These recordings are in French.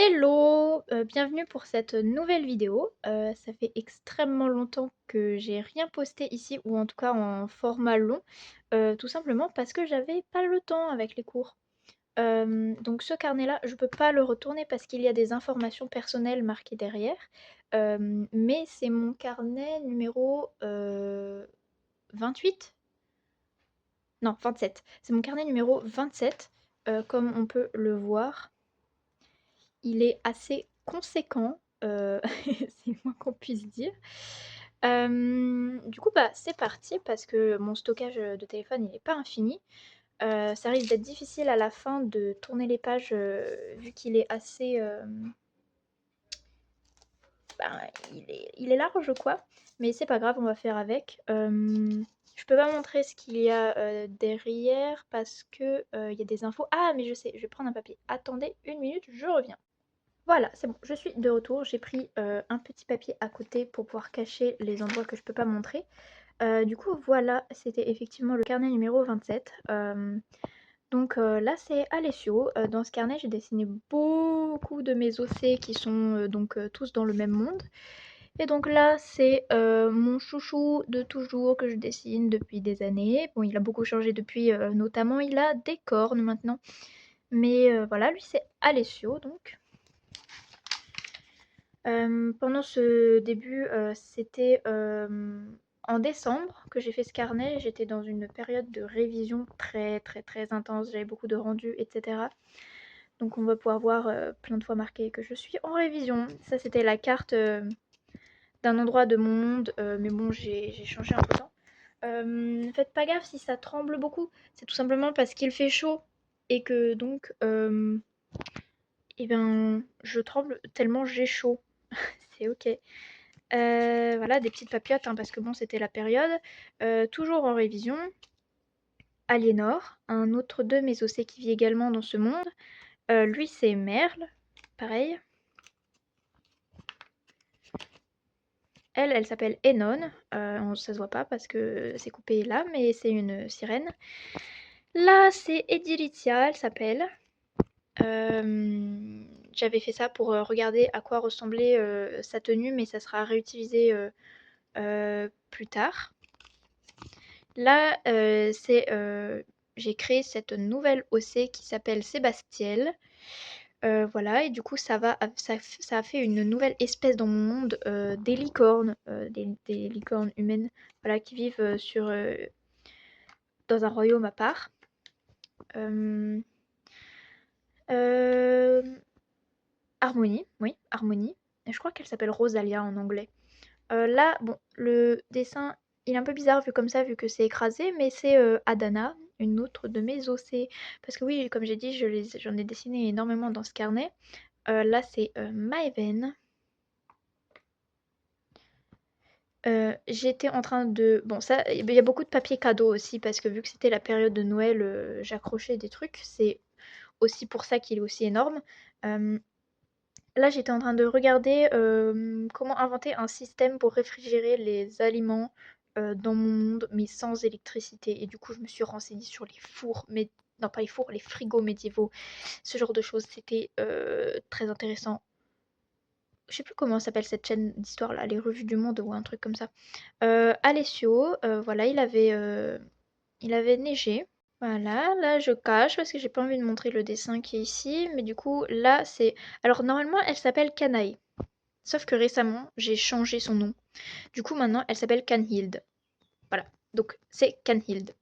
Hello, bienvenue pour cette nouvelle vidéo. Ça fait extrêmement longtemps que j'ai rien posté ici ou en tout cas en format long, tout simplement parce que j'avais pas le temps avec les cours. Donc ce carnet-là, je peux pas le retourner parce qu'il y a des informations personnelles marquées derrière, mais c'est mon carnet numéro, 28? Non, 27. C'est mon carnet numéro 27, comme on peut le voir. Il est assez conséquent, c'est le moins qu'on puisse dire. Du coup, bah, c'est parti parce que mon stockage, de téléphone, il est pas infini. Ça risque d'être difficile à la fin de tourner les pages, vu qu'il est assez, ben, il est large quoi, mais c'est pas grave, on va faire avec. Je peux pas montrer ce qu'il y a, derrière parce que, il y a des infos. Ah mais je sais, je vais prendre un papier. Attendez une minute, je reviens. Voilà, c'est bon, je suis de retour. J'ai pris un petit papier à côté pour pouvoir cacher les endroits que je peux pas montrer. Du coup, voilà, c'était effectivement le carnet numéro 27. Donc là, c'est Alessio. Dans ce carnet, j'ai dessiné beaucoup de mes OC qui sont donc tous dans le même monde. Et donc là, c'est mon chouchou de toujours que je dessine depuis des années. Bon, il a beaucoup changé depuis, notamment il a des cornes maintenant. Mais voilà, lui c'est Alessio donc. Pendant ce début, c'était, en décembre que j'ai fait ce carnet. J'étais dans une période de révision très, très, très intense. J'avais beaucoup de rendus et cetera. Donc on va pouvoir voir, plein de fois marqué que je suis en révision. Ça, c'était la carte, d'un endroit de mon monde, mais bon, j'ai changé entre-temps. Faites pas gaffe si ça tremble beaucoup. C'est tout simplement parce qu'il fait chaud et que donc, et ben, je tremble tellement j'ai chaud. C'est OK. Voilà, des petites papillotes, hein, parce que bon, c'était la période. Toujours en révision. Aliénor, un autre de mes OC qui vit également dans ce monde. Lui, c'est Merle, pareil. Elle s'appelle Enon. Ça se voit pas parce que c'est coupé là, mais c'est une sirène. Là, c'est Edilitia, elle s'appelle. J'avais fait ça pour regarder à quoi ressemblait sa tenue, mais ça sera réutilisé plus tard. Là, j'ai créé cette nouvelle OC qui s'appelle Sébastiel. Voilà, et du coup, ça a fait une nouvelle espèce dans mon monde, des licornes, des licornes humaines, voilà, qui vivent dans un royaume à part. Euh, euh, Harmonie, oui, Harmonie. Et je crois qu'elle s'appelle Rosalia en anglais. Là, bon, le dessin, il est un peu bizarre vu comme ça, vu que c'est écrasé, mais c'est Adana, une autre de mes OC. Parce que oui, comme j'ai dit, j'en ai dessiné énormément dans ce carnet. Là, c'est Maëven. J'étais en train de... Bon, ça, il y a beaucoup de papier cadeau aussi, parce que vu que c'était la période de Noël, j'accrochais des trucs. C'est aussi pour ça qu'il est aussi énorme. Euh, Là, j'étais en train de regarder comment inventer un système pour réfrigérer les aliments dans mon monde, mais sans électricité. Et du coup, je me suis renseignée sur les fours, mais non pas les fours, les frigos médiévaux, ce genre de choses. C'était très intéressant. Je sais plus comment s'appelle cette chaîne d'histoire là, les revues du monde ou un truc comme ça. Alessio, voilà, il avait neigé. Voilà, là je cache parce que j'ai pas envie de montrer le dessin qui est ici, mais du coup là c'est... Alors normalement elle s'appelle Canaille. Sauf que récemment, j'ai changé son nom. Du coup, maintenant, elle s'appelle Canhild. Voilà. Donc, c'est Canhild.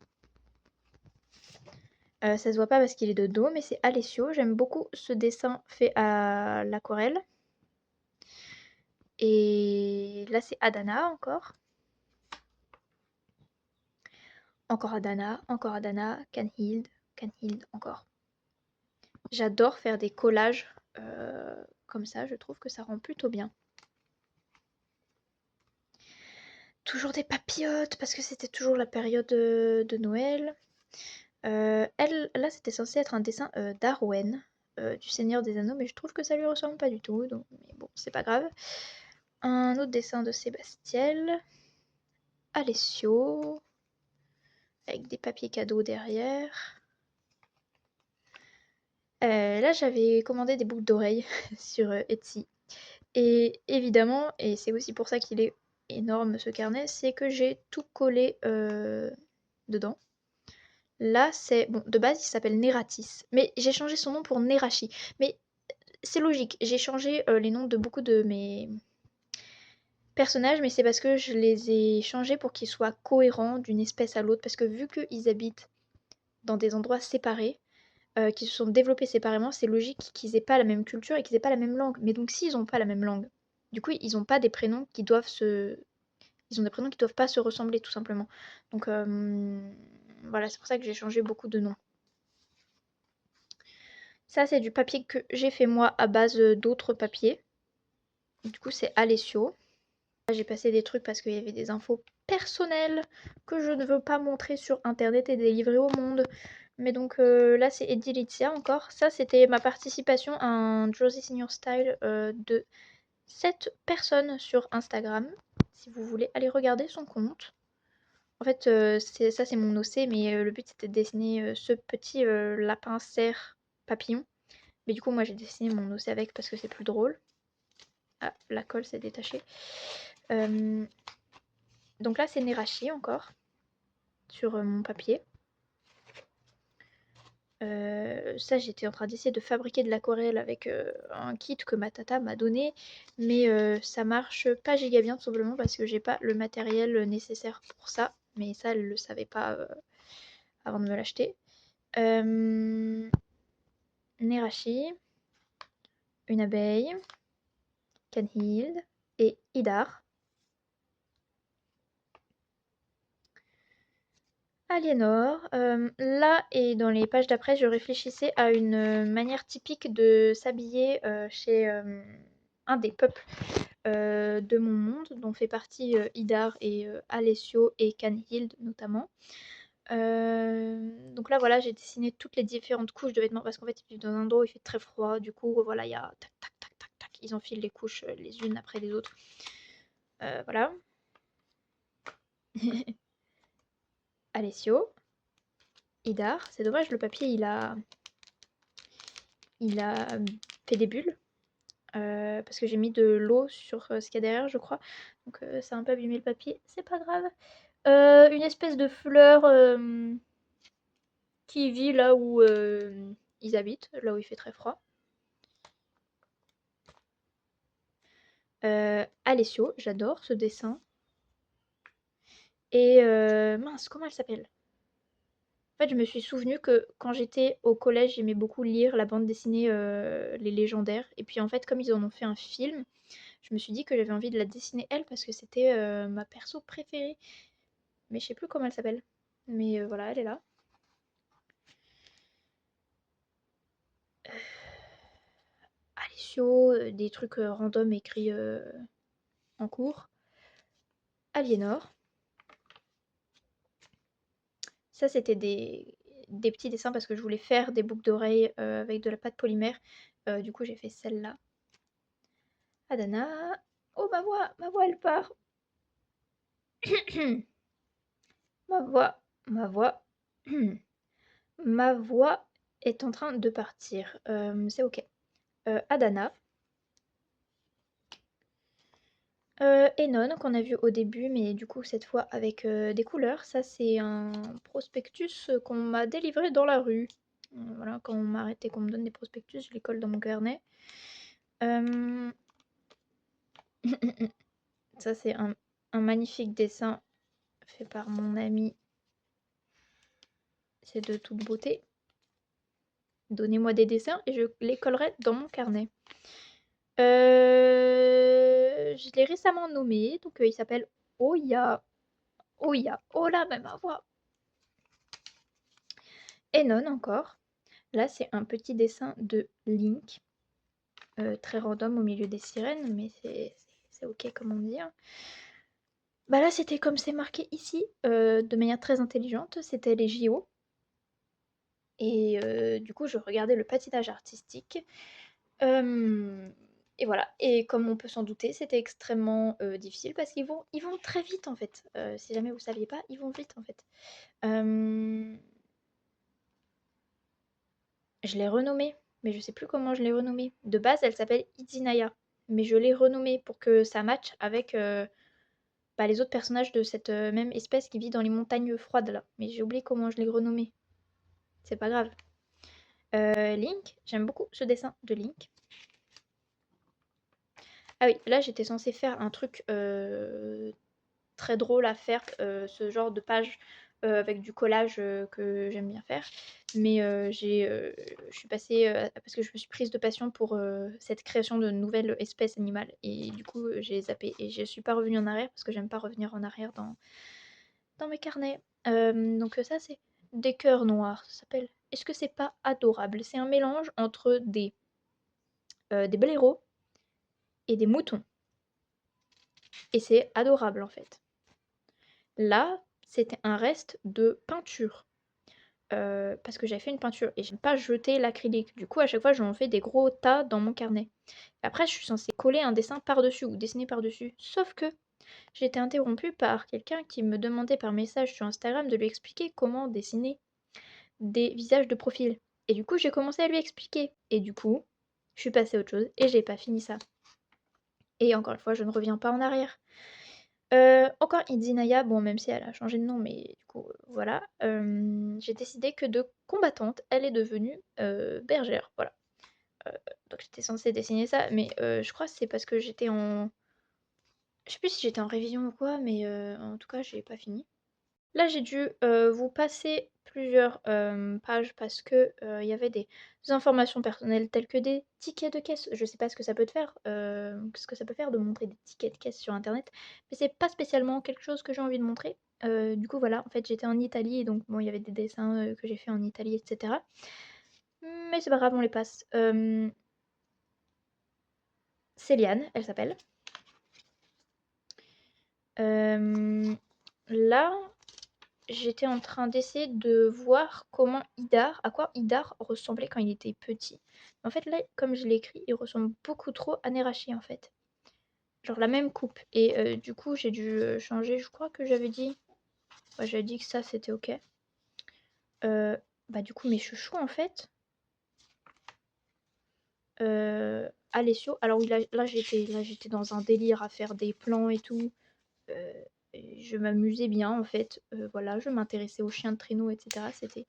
Ça se voit pas parce qu'il est de dos, mais c'est Alessio. J'aime beaucoup ce dessin fait à l'aquarelle. Et là, c'est Adana encore. Encore Adana, Canhild, Canhild encore. J'adore faire des collages comme ça. Je trouve que ça rend plutôt bien. Toujours des papillotes parce que c'était toujours la période de Noël. Là, c'était censé être un dessin d'Arwen, du Seigneur des Anneaux, mais je trouve que ça lui ressemble pas du tout, donc mais bon, c'est pas grave. Un autre dessin de Sébastiel, Alessio, avec des papiers cadeaux derrière. Là, j'avais commandé des boucles d'oreilles sur, Etsy et évidemment et c'est aussi pour ça qu'il est énorme ce carnet, c'est que j'ai tout collé, dedans. Là, c'est bon, de base, il s'appelle Neratis, mais j'ai changé son nom pour Nerashi. Mais c'est logique, j'ai changé, les noms de beaucoup de mes personnages, mais c'est parce que je les ai changés pour qu'ils soient cohérents d'une espèce à l'autre, parce que vu qu'ils habitent dans des endroits séparés, qui se sont développés séparément, c'est logique qu'ils aient pas la même culture et qu'ils aient pas la même langue. Mais donc s'ils ont pas la même langue, du coup, ils ont pas des prénoms qui doivent se ils ont des prénoms qui doivent pas se ressembler tout simplement. Donc voilà, c'est pour ça que j'ai changé beaucoup de noms. Ça, c'est du papier que j'ai fait moi à base, d'autres papiers. Du coup, c'est Alessio. Là, j'ai passé des trucs parce qu'il y avait des infos personnelles que je ne veux pas montrer sur internet et délivrer au monde. Mais donc là, c'est Edilizia encore. Ça, c'était ma participation à un Jersey Senior Style de 7 personnes sur Instagram. Si vous voulez aller regarder son compte. En fait, ça, c'est mon OC, mais le but, c'était de dessiner ce petit lapin cerf papillon. Mais du coup, moi, j'ai dessiné mon OC avec parce que c'est plus drôle. Ah, la colle s'est détachée. Donc là, c'est Nerashi encore sur mon papier. Ça, j'étais en train d'essayer de fabriquer de l'aquarelle avec un kit que ma tata m'a donné, mais ça marche pas giga bien tout simplement parce que j'ai pas le matériel nécessaire pour ça. Mais ça, elle le savait pas avant de me l'acheter. Nerashi, une abeille, Canhild et Idar. Aliénor, là et dans les pages d'après, je réfléchissais à une manière typique de s'habiller chez un des peuples de mon monde, dont fait partie Idar et Alessio et Canhild notamment. Donc là, voilà, j'ai dessiné toutes les différentes couches de vêtements parce qu'en fait, ils vivent dans un endroit où il fait très froid. Du coup, voilà, il y a tac, tac, tac, tac, tac. Ils enfilent les couches les unes après les autres. Voilà. Alessio, Idar. C'est dommage, le papier, il a fait des bulles. Parce que j'ai mis de l'eau sur ce qu'il y a derrière, je crois. Donc ça a un peu abîmé le papier. C'est pas grave. Une espèce de fleur qui vit là où ils habitent, là où il fait très froid. Alessio, j'adore ce dessin. Et mince, comment elle s'appelle? En fait, je me suis souvenu que quand j'étais au collège, j'aimais beaucoup lire la bande dessinée Les Légendaires. Et puis en fait, comme ils en ont fait un film, je me suis dit que j'avais envie de la dessiner elle parce que c'était ma perso préférée. Mais je sais plus comment elle s'appelle. Mais voilà, elle est là. Alessio, des trucs random écrits en cours. Aliénor. Ça, c'était des petits dessins parce que je voulais faire des boucles d'oreilles avec de la pâte polymère. Du coup, j'ai fait celle-là. Adana. Oh, ma voix, elle part. Ma voix, ma voix, ma voix est en train de partir. C'est ok. Adana. Enon qu'on a vu au début, mais du coup cette fois avec des couleurs. Ça c'est un prospectus qu'on m'a délivré dans la rue. Voilà, quand on m'arrête et qu'on me donne des prospectus, je les colle dans mon carnet. Ça c'est un magnifique dessin fait par mon ami. C'est de toute beauté. Donnez-moi des dessins et je les collerai dans mon carnet. Je l'ai récemment nommé, donc il s'appelle Oya. Oya. Oh là, même ma voix. Enon encore. Là, c'est un petit dessin de Link. Très random au milieu des sirènes, mais c'est ok comme on dit, hein. Bah là, c'était comme c'est marqué ici, de manière très intelligente, c'était les JO. Et du coup, je regardais le patinage artistique. Et voilà. Et comme on peut s'en douter, c'était extrêmement difficile parce qu'ils vont très vite en fait. Si jamais vous saviez pas, ils vont vite en fait. Je l'ai renommé. mais je sais plus comment je l'ai renommée. De base, elle s'appelle Idzinaya, mais je l'ai renommée pour que ça matche avec les autres personnages de cette même espèce qui vit dans les montagnes froides là. Mais j'ai oublié comment je l'ai renommée. C'est pas grave. Link, j'aime beaucoup ce dessin de Link. Ah oui, là j'étais censée faire un truc très drôle à faire, ce genre de page avec du collage que j'aime bien faire. Mais je suis passée, parce que je me suis prise de passion pour cette création de nouvelles espèces animales. Et du coup, j'ai zappé et je suis pas revenue en arrière parce que j'aime pas revenir en arrière dans mes carnets. Donc ça, c'est des cœurs noirs, ça s'appelle. Est-ce que c'est pas adorable? C'est un mélange entre des blaireaux et des moutons. Et c'est adorable en fait. Là, c'était un reste de peinture. Parce que j'avais fait une peinture et j'aime pas jeter l'acrylique. Du coup, à chaque fois, j'en fais des gros tas dans mon carnet. Après, je suis censée coller un dessin par-dessus ou dessiner par-dessus. Sauf que j'ai été interrompue par quelqu'un qui me demandait par message sur Instagram de lui expliquer comment dessiner des visages de profil. Et du coup, j'ai commencé à lui expliquer. Et du coup, je suis passée à autre chose et j'ai pas fini ça. Et encore une fois, je ne reviens pas en arrière. Encore Idzinaya, bon, même si elle a changé de nom, mais du coup, voilà. J'ai décidé que de combattante, elle est devenue bergère, voilà. Heu, donc j'étais censée dessiner ça, mais je crois que c'est parce que j'étais en je sais plus si j'étais en révision ou quoi, mais en tout cas, j'ai pas fini. Là, j'ai dû vous passer plusieurs pages parce que il y avait des informations personnelles telles que des tickets de caisse. Je sais pas ce que ça peut te faire, ce que ça peut faire de montrer des tickets de caisse sur internet, mais c'est pas spécialement quelque chose que j'ai envie de montrer. Du coup, voilà, en fait, j'étais en Italie et donc bon, il y avait des dessins que j'ai fait en Italie, etc. Mais c'est pas grave, on les passe. Céliane, elle s'appelle. Là, j'étais en train d'essayer de voir à quoi Idar ressemblait quand il était petit. En fait, là, comme je l'ai écrit, il ressemble beaucoup trop à Nerashi, en fait. Genre la même coupe. Et du coup, j'ai dû changer. Je crois que j'avais dit... Ouais, j'avais dit que ça, c'était ok. Du coup, mes chouchous, en fait... Alessio... Alors oui, là, j'étais dans un délire à faire des plans et tout. Euh, et je m'amusais bien, en fait. Voilà, je m'intéressais aux chiens de traîneau, etc. C'était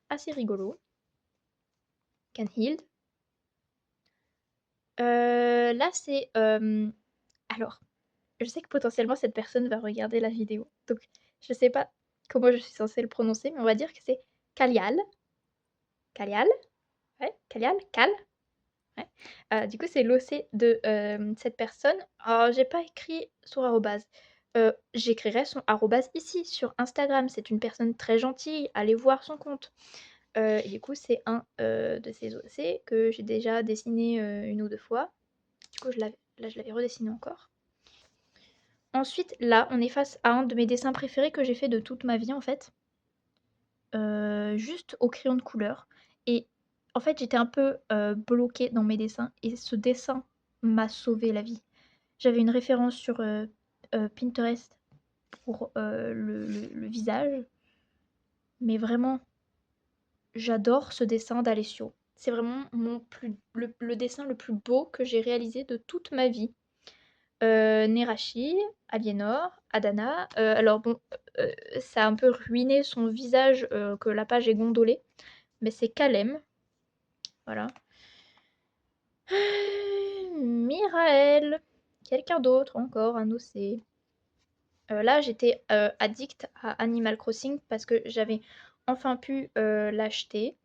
assez rigolo. Canhild. Là, c'est, alors, je sais que potentiellement cette personne va regarder la vidéo, donc je sais pas comment je suis censée le prononcer, mais on va dire que c'est Kalial. Kalial? Ouais, Kalial? Kal? Ouais. Du coup, c'est l'OC de cette personne. Alors, j'ai pas écrit son arrobase. J'écrirai son arrobase ici sur Instagram. C'est une personne très gentille. Allez voir son compte. Et du coup, c'est un de ces OC que j'ai déjà dessiné une ou deux fois. Du coup, là, je l'avais redessiné encore. Ensuite, là, on est face à un de mes dessins préférés que j'ai fait de toute ma vie, en fait. Juste au crayon de couleur. Et en fait, j'étais un peu bloquée dans mes dessins. Et ce dessin m'a sauvé la vie. J'avais une référence sur Pinterest pour le visage. Mais vraiment, j'adore ce dessin d'Alessio. C'est vraiment le dessin le plus beau que j'ai réalisé de toute ma vie. Nerashi, Aliénor, Adana. Alors bon, ça a un peu ruiné son visage, que la page est gondolée, mais c'est Kalem, voilà. Mirael, quelqu'un d'autre encore, un OC. Là, j'étais addict à Animal Crossing parce que j'avais enfin pu l'acheter.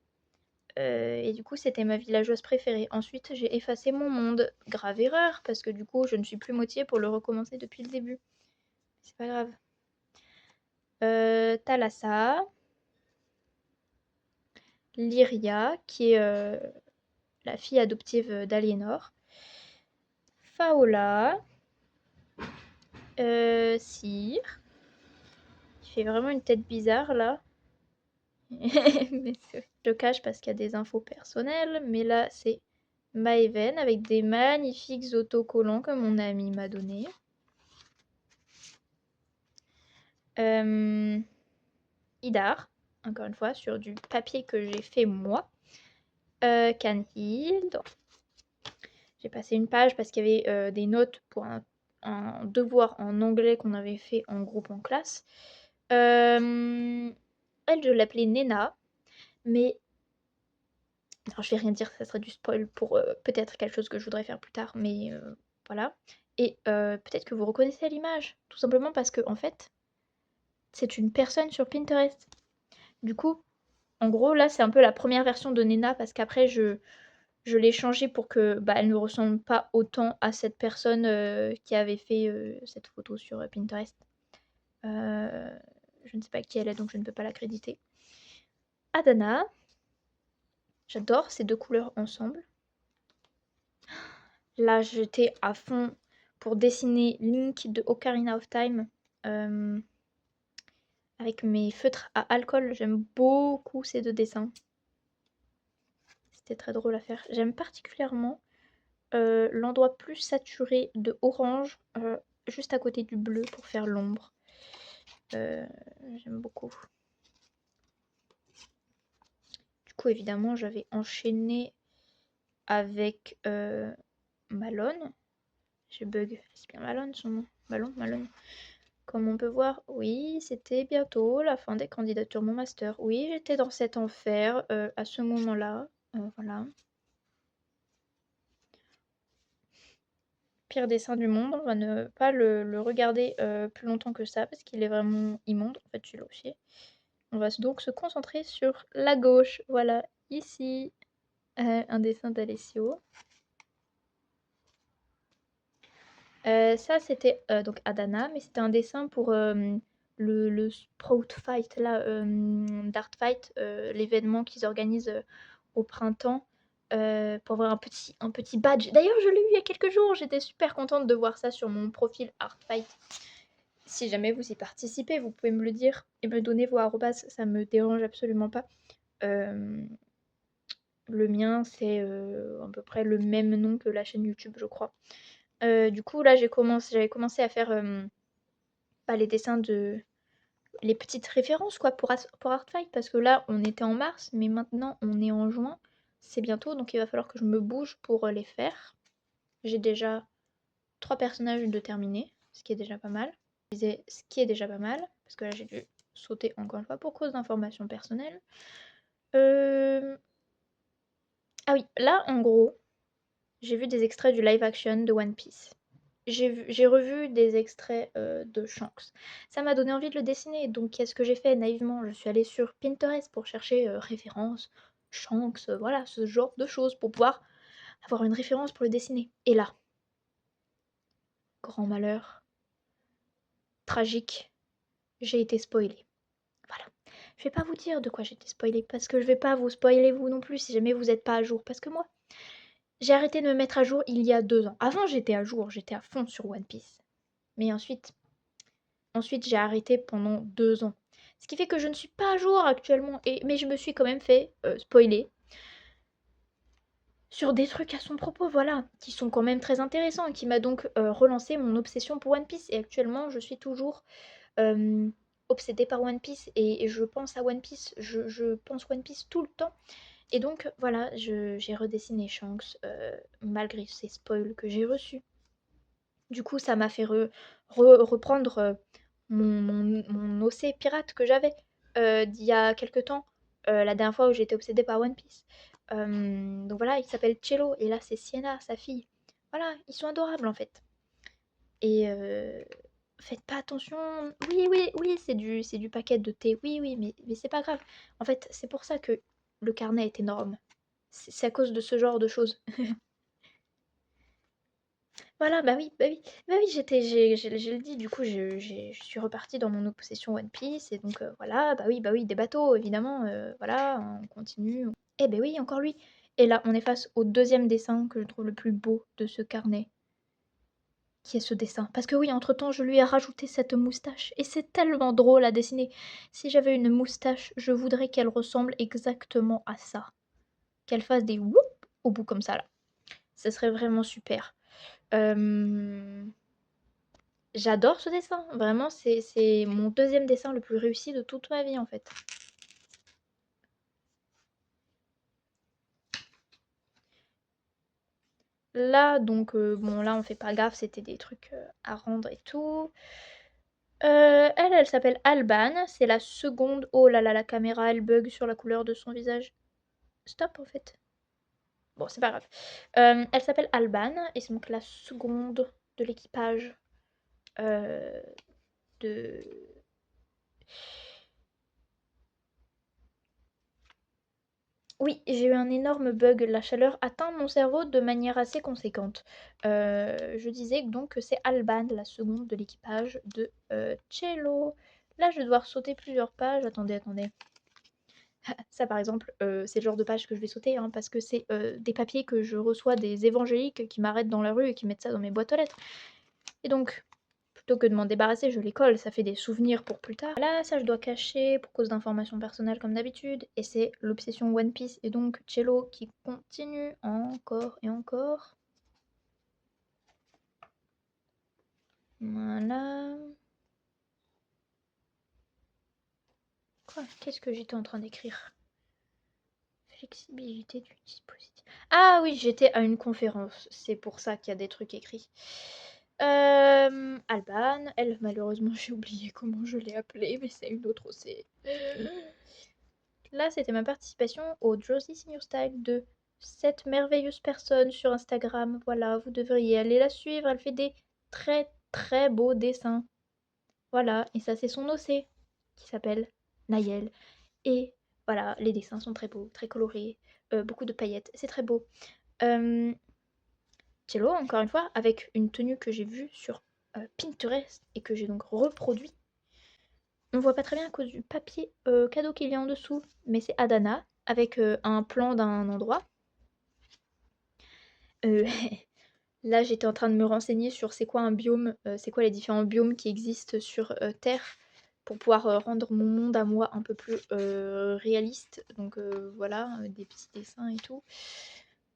Et du coup, c'était ma villageoise préférée. Ensuite, j'ai effacé mon monde. Grave erreur, parce que du coup, je ne suis plus motivée pour le recommencer depuis le début. C'est pas grave. Thalassa, Lyria, qui est la fille adoptive d'Aliénor, Faola, Cyr, qui fait vraiment une tête bizarre là. Je cache parce qu'il y a des infos personnelles, mais là c'est Maëven avec des magnifiques autocollants que mon ami m'a donné. Idar, encore une fois, sur du papier que j'ai fait moi. Can Healed. J'ai passé une page parce qu'il y avait des notes pour un devoir en anglais qu'on avait fait en groupe en classe. Elle, je l'appelais Nena, mais alors, je vais rien dire, ça serait du spoil pour peut-être quelque chose que je voudrais faire plus tard, mais voilà. Et peut-être que vous reconnaissez l'image, tout simplement parce que en fait, c'est une personne sur Pinterest. Du coup, en gros, là, c'est un peu la première version de Nena parce qu'après, je l'ai changée pour que bah, elle ne ressemble pas autant à cette personne qui avait fait cette photo sur Pinterest. Je ne sais pas qui elle est, donc je ne peux pas la créditer. Adana, j'adore ces deux couleurs ensemble. Là, j'étais à fond pour dessiner Link de Ocarina of Time avec mes feutres à alcool. J'aime beaucoup ces deux dessins. C'était très drôle à faire. J'aime particulièrement l'endroit plus saturé de orange, juste à côté du bleu pour faire l'ombre. J'aime beaucoup. Du coup, évidemment, j'avais enchaîné avec Malone. J'ai bug. C'est bien Malone son nom. Malone. Comme on peut voir, oui, c'était bientôt la fin des candidatures mon master. Oui, j'étais dans cet enfer à ce moment-là. Voilà. Pire dessin du monde. On va ne pas le regarder plus longtemps que ça parce qu'il est vraiment immonde. En fait, celui-là aussi. On va donc se concentrer sur la gauche. Voilà, ici, un dessin d'Alessio. Ça, c'était donc Adana, mais c'était un dessin pour le Sprout Fight, là, Dart Fight, l'événement qu'ils organisent au printemps pour avoir un petit badge. D'ailleurs, je l'ai eu il y a quelques jours, j'étais super contente de voir ça sur mon profil Art Fight. Si jamais vous y participez, vous pouvez me le dire et me donner vos arrobas, ça me dérange absolument pas. Le mien, c'est à peu près le même nom que la chaîne YouTube, je crois. Du coup, là, j'avais commencé à faire les dessins de... les petites références, quoi, pour Artfight, parce que là, on était en mars, mais maintenant, on est en juin. C'est bientôt, donc il va falloir que je me bouge pour les faire. J'ai déjà 3 personnages de terminés, ce qui est déjà pas mal. Je disais ce qui est déjà pas mal, parce que là, j'ai dû sauter encore une fois pour cause d'informations personnelles. Ah oui, là, en gros, j'ai vu des extraits du live action de One Piece. J'ai revu des extraits de Shanks. Ça m'a donné envie de le dessiner. Donc, qu'est-ce que j'ai fait naïvement? Je suis allée sur Pinterest pour chercher référence, Shanks, voilà, ce genre de choses pour pouvoir avoir une référence pour le dessiner. Et là, grand malheur, tragique, j'ai été spoilée. Voilà. Je vais pas vous dire de quoi j'ai été spoilée parce que je vais pas vous spoiler vous non plus si jamais vous n'êtes pas à jour. Parce que moi, j'ai arrêté de me mettre à jour il y a 2 ans. Avant, j'étais à jour, j'étais à fond sur One Piece. Mais ensuite j'ai arrêté pendant 2 ans. Ce qui fait que je ne suis pas à jour actuellement. Mais je me suis quand même fait spoiler sur des trucs à son propos, voilà, qui sont quand même très intéressants et qui m'a donc relancé mon obsession pour One Piece. Et actuellement, je suis toujours obsédée par One Piece et je pense à One Piece. Je pense One Piece tout le temps. Et donc voilà, j'ai redessiné Shanks malgré ces spoils que j'ai reçus. Du coup, ça m'a fait reprendre mon OC pirate que j'avais d'il y a quelque temps, la dernière fois où j'étais obsédée par One Piece. Donc voilà, il s'appelle Cello et là c'est Sienna, sa fille. Voilà, ils sont adorables en fait. Et faites pas attention. Oui, c'est du paquet de thé. Oui, mais c'est pas grave. En fait, c'est pour ça que le carnet est énorme. C'est à cause de ce genre de choses. Voilà, bah oui, je le dis, du coup, je suis repartie dans mon obsession One Piece, et donc voilà, bah oui, des bateaux, évidemment, voilà, on continue. Eh ben oui, encore lui. Et là, on est face au deuxième dessin que je trouve le plus beau de ce carnet, qui est ce dessin. Parce que oui, entre-temps, je lui ai rajouté cette moustache, et c'est tellement drôle à dessiner. Si j'avais une moustache, je voudrais qu'elle ressemble exactement à ça. Qu'elle fasse des whoop au bout comme ça, là. Ce serait vraiment super. J'adore ce dessin. Vraiment, c'est mon deuxième dessin le plus réussi de toute ma vie, en fait. Là, donc, bon, là, on fait pas gaffe, c'était des trucs à rendre et tout. Elle s'appelle Alban, c'est la seconde. Oh là là, la caméra, elle bug sur la couleur de son visage. Stop, en fait. Bon, c'est pas grave. Elle s'appelle Alban, et c'est donc la seconde de l'équipage euh, de. Oui, j'ai eu un énorme bug. La chaleur atteint mon cerveau de manière assez conséquente. Je disais donc que c'est Alban, la seconde de l'équipage de Cello. Là, je vais devoir sauter plusieurs pages. Attendez, attendez. Ça, par exemple, c'est le genre de page que je vais sauter, hein, parce que c'est des papiers que je reçois des évangéliques qui m'arrêtent dans la rue et qui mettent ça dans mes boîtes aux lettres. Et donc, plutôt que de m'en débarrasser, je les colle, ça fait des souvenirs pour plus tard. Là, ça, je dois cacher pour cause d'informations personnelles comme d'habitude. Et c'est l'obsession One Piece et donc Cello qui continue encore et encore. Voilà. Quoi? Qu'est-ce que j'étais en train d'écrire? Flexibilité du dispositif. Ah oui, j'étais à une conférence. C'est pour ça qu'il y a des trucs écrits. Alban, elle, malheureusement, j'ai oublié comment je l'ai appelée, mais c'est une autre aussi. Là, c'était ma participation au Josie Senior Style de cette merveilleuse personne sur Instagram. Voilà, vous devriez aller la suivre. Elle fait des très très beaux dessins. Voilà, et ça, c'est son OC qui s'appelle Nayel. Et voilà, les dessins sont très beaux, très colorés, beaucoup de paillettes. C'est très beau. Euh, Cello, encore une fois, avec une tenue que j'ai vue sur Pinterest et que j'ai donc reproduit. On voit pas très bien à cause du papier cadeau qu'il y a en dessous, mais c'est Adana avec un plan d'un endroit. Euh, Là, j'étais en train de me renseigner sur c'est quoi un biome, c'est quoi les différents biomes qui existent sur Terre pour pouvoir rendre mon monde à moi un peu plus réaliste. Donc voilà, des petits dessins et tout.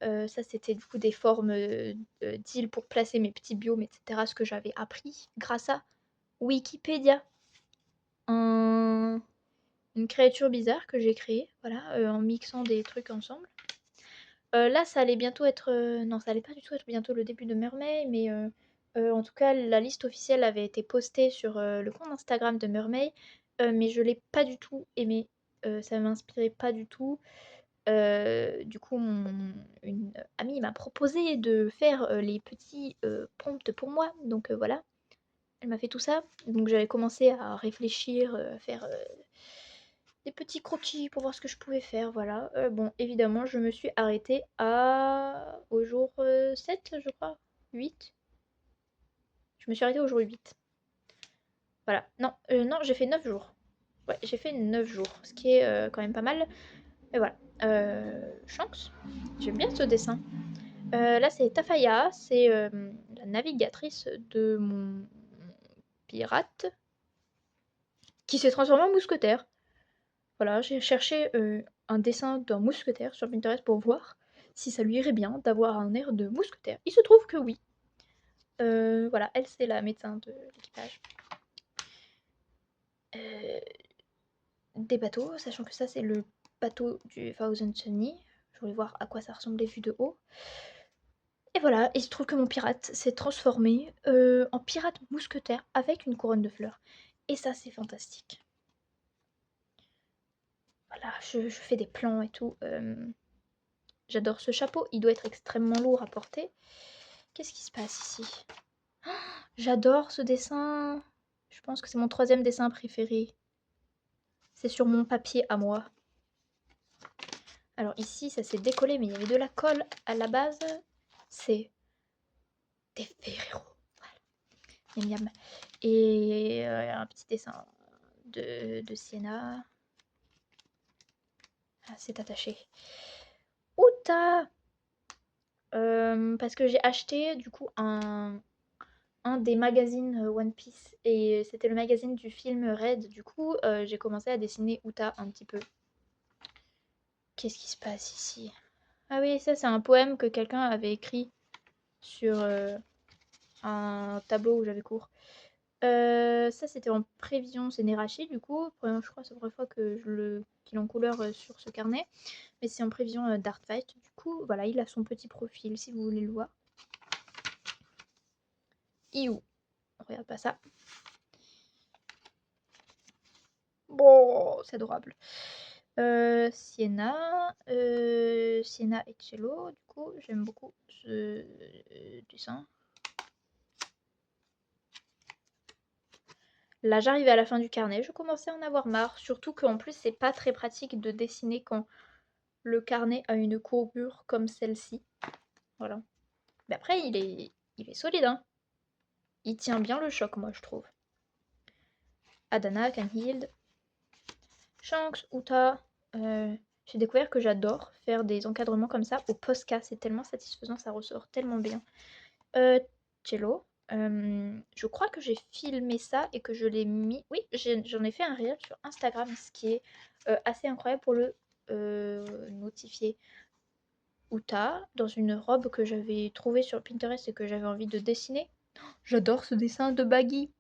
Ça, c'était du coup des formes d'îles pour placer mes petits biomes, etc. Ce que j'avais appris grâce à Wikipédia. Un- Une créature bizarre que j'ai créée, voilà, en mixant des trucs ensemble. Là, ça allait bientôt être, non, ça allait pas du tout être bientôt le début de Mermaid, mais en tout cas, la liste officielle avait été postée sur le compte Instagram de Mermaid, mais je l'ai pas du tout aimé. Ça m'inspirait pas du tout. Du coup, une amie m'a proposé de faire les petits prompts pour moi, donc voilà. Elle m'a fait tout ça, donc j'avais commencé à réfléchir, à faire des petits croquis pour voir ce que je pouvais faire, voilà. Bon, évidemment, je me suis arrêtée au jour 7, je crois. 8. Je me suis arrêtée au jour 8. Voilà. Non, non, j'ai fait 9 jours. Ouais, j'ai fait 9 jours, ce qui est quand même pas mal. Mais voilà. Shanks, j'aime bien ce dessin. Là, c'est Tafaya, c'est la navigatrice de mon pirate qui s'est transformée en mousquetaire. Voilà, j'ai cherché un dessin d'un mousquetaire sur Pinterest pour voir si ça lui irait bien d'avoir un air de mousquetaire. Il se trouve que oui. Voilà, elle c'est la médecin de l'équipage. Euh, des bateaux, sachant que ça c'est le bateau du Thousand Sunny. Je voulais voir à quoi ça ressemblait vu de haut. Et voilà, il se trouve que mon pirate s'est transformé en pirate mousquetaire avec une couronne de fleurs. Et ça c'est fantastique. Voilà, je fais des plans et tout. J'adore ce chapeau, il doit être extrêmement lourd à porter. Qu'est-ce qui se passe ici? J'adore ce dessin. Je pense que c'est mon troisième dessin préféré. C'est sur mon papier à moi. Alors ici, ça s'est décollé, mais il y avait de la colle à la base. C'est des Ferrero. Voilà. Miam miam. Et un petit dessin de Sienna. Ah, c'est attaché. Outa! Parce que j'ai acheté du coup un des magazines One Piece et c'était le magazine du film Red. Du coup, j'ai commencé à dessiner Uta un petit peu. Qu'est-ce qui se passe ici? Ah oui, ça c'est un poème que quelqu'un avait écrit sur un tableau où j'avais cours. Ça c'était en prévision, c'est Nerashi du coup. Je crois que c'est la première fois que qu'il est en couleur sur ce carnet. Mais c'est en prévision d'Art Fight. Du coup, voilà, il a son petit profil si vous voulez le voir. Iou. Regarde pas ça. Bon, c'est adorable. Sienna. Sienna et Cello, du coup, j'aime beaucoup ce dessin. Là, j'arrive à la fin du carnet, je commençais à en avoir marre, surtout qu'en plus, c'est pas très pratique de dessiner quand le carnet a une courbure comme celle-ci. Voilà. Mais après, il est solide, hein. Il tient bien le choc, moi, je trouve. Adana, Canhild, Shanks, Uta. J'ai découvert que j'adore faire des encadrements comme ça au Posca. C'est tellement satisfaisant, ça ressort tellement bien. Cello. Je crois que j'ai filmé ça et que je l'ai mis. Oui, j'en ai fait un reel sur Instagram, ce qui est assez incroyable pour le notifier. Uta, dans une robe que j'avais trouvée sur Pinterest et que j'avais envie de dessiner. J'adore ce dessin de Baggy.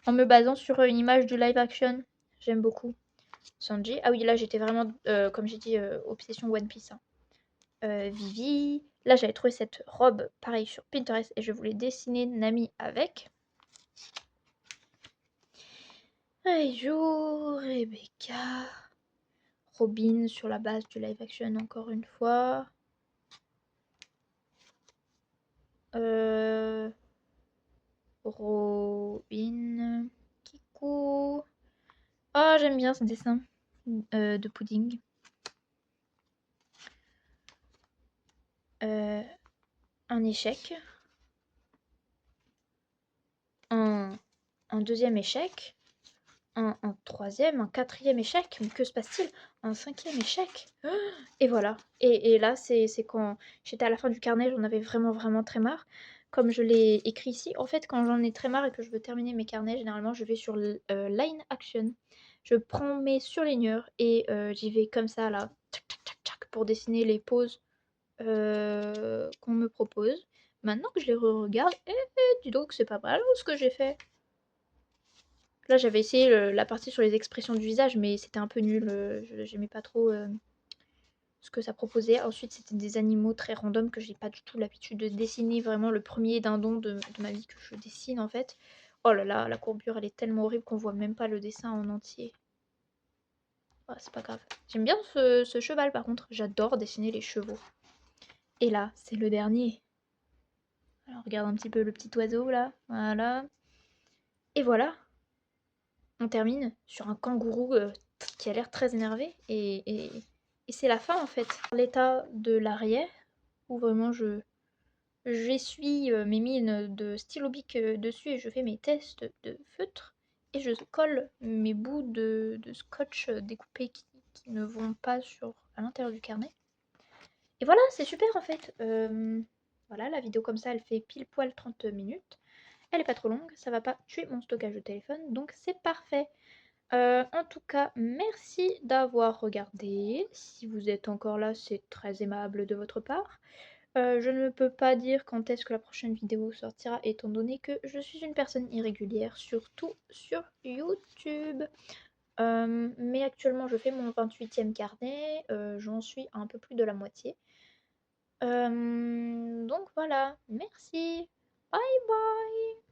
En me basant sur une image du live action. J'aime beaucoup. Sanji. Ah oui, là j'étais vraiment, comme j'ai dit, obsession One Piece, hein. Vivi. Là j'avais trouvé cette robe, pareil, sur Pinterest et je voulais dessiner Nami avec. Aïjo, Rebecca. Robin sur la base du live action encore une fois. Robin. Kiku. Oh, j'aime bien ce dessin de pudding. Un échec. Un deuxième échec. Un troisième, un quatrième échec. Mais que se passe-t-il? Un cinquième échec. Et voilà. Et là, c'est quand j'étais à la fin du carnet, j'en avais vraiment, vraiment très marre. Comme je l'ai écrit ici, en fait, quand j'en ai très marre et que je veux terminer mes carnets, généralement, je vais sur Line Action. Je prends mes surligneurs et j'y vais comme ça, là, tchac, tchac, tchac, tchac, pour dessiner les poses qu'on me propose. Maintenant que je les re-regarde, dis donc, c'est pas mal ce que j'ai fait. Là, j'avais essayé la partie sur les expressions du visage, mais c'était un peu nul. J'aimais pas trop ce que ça proposait. Ensuite, c'était des animaux très random que j'ai pas du tout l'habitude de dessiner. Vraiment, le premier dindon de ma vie que je dessine, en fait. Oh là là, la courbure, elle est tellement horrible qu'on voit même pas le dessin en entier. Oh, c'est pas grave. J'aime bien ce cheval, par contre. J'adore dessiner les chevaux. Et là, c'est le dernier. Alors, regarde un petit peu le petit oiseau, là. Voilà. Et voilà. On termine sur un kangourou qui a l'air très énervé et c'est la fin en fait. L'état de l'arrière où vraiment j'essuie mes mines de stylo bic dessus et je fais mes tests de feutre et je colle mes bouts de scotch découpés qui ne vont pas à l'intérieur du carnet. Et voilà, c'est super en fait. Voilà, la vidéo comme ça, elle fait pile poil 30 minutes. Elle est pas trop longue, ça va pas tuer mon stockage de téléphone, donc c'est parfait. En tout cas, merci d'avoir regardé. Si vous êtes encore là, c'est très aimable de votre part. Je ne peux pas dire quand est-ce que la prochaine vidéo sortira, étant donné que je suis une personne irrégulière, surtout sur YouTube. Mais actuellement, je fais mon 28e carnet. J'en suis à un peu plus de la moitié. Donc voilà, merci. Bye bye.